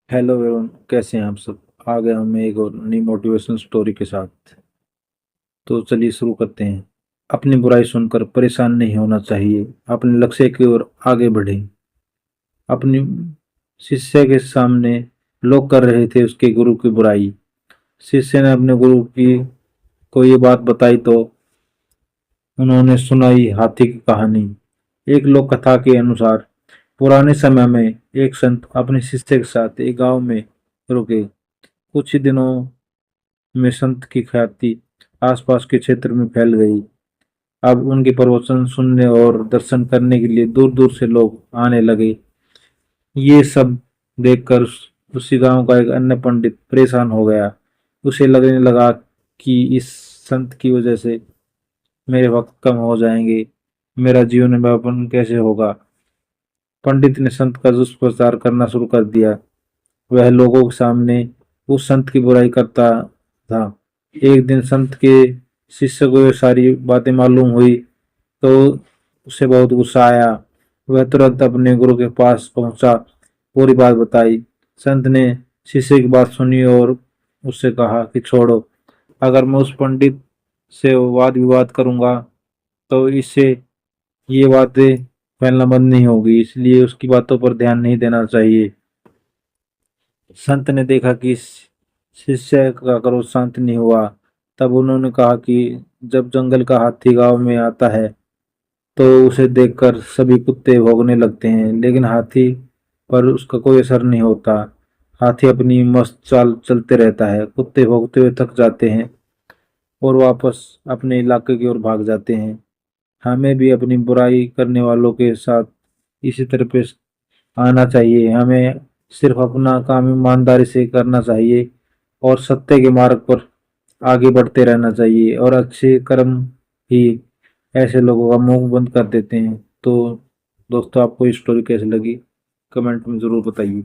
Hello everyone, कैसे हैं आप सब। आ गए हम एक और नई मोटिवेशनल स्टोरी के साथ। तो चलिए शुरू करते हैं। अपनी बुराई सुनकर परेशान नहीं होना चाहिए, अपने लक्ष्य की ओर आगे बढ़ें। अपनी शिष्य के सामने लोग कर रहे थे उसके गुरु की बुराई। शिष्य ने अपने गुरु की को ये बात बताई तो उन्होंने सुनाई हाथी की कहानी। एक लोक कथा के अनुसार पुराने समय में एक संत अपने शिष्य के साथ एक गांव में रुके। कुछ ही दिनों में संत की ख्याति आसपास के क्षेत्र में फैल गई। अब उनके प्रवचन सुनने और दर्शन करने के लिए दूर दूर से लोग आने लगे। ये सब देखकर उसी गांव का एक अन्य पंडित परेशान हो गया। उसे लगने लगा कि इस संत की वजह से मेरे वक्त कम हो जाएंगे, मेरा जीवन व्यापन कैसे होगा। पंडित ने संत का दुष्प्रचार करना शुरू कर दिया। वह लोगों के सामने उस संत की बुराई करता था। एक दिन संत के शिष्य को ये सारी बातें मालूम हुई तो उसे बहुत गुस्सा आया। वह तुरंत अपने गुरु के पास पहुंचा, पूरी बात बताई। संत ने शिष्य की बात सुनी और उससे कहा कि छोड़ो, अगर मैं उस पंडित से वाद विवाद करूंगा तो इससे ये बातें फैलना बंद नहीं होगी, इसलिए उसकी बातों पर ध्यान नहीं देना चाहिए। संत ने देखा कि शिष्य का क्रोध शांत नहीं हुआ। तब उन्होंने कहा कि जब जंगल का हाथी गांव में आता है तो उसे देखकर सभी कुत्ते भौंकने लगते हैं, लेकिन हाथी पर उसका कोई असर नहीं होता। हाथी अपनी मस्त चाल चलते रहता है, कुत्ते भौंकते हुए थक जाते हैं और वापस अपने इलाके की ओर भाग जाते हैं। हमें भी अपनी बुराई करने वालों के साथ इसी तरह पेश आना चाहिए। हमें सिर्फ अपना काम ईमानदारी से करना चाहिए और सत्य के मार्ग पर आगे बढ़ते रहना चाहिए, और अच्छे कर्म ही ऐसे लोगों का मुंह बंद कर देते हैं। तो दोस्तों, आपको ये स्टोरी कैसी लगी कमेंट में ज़रूर बताइए।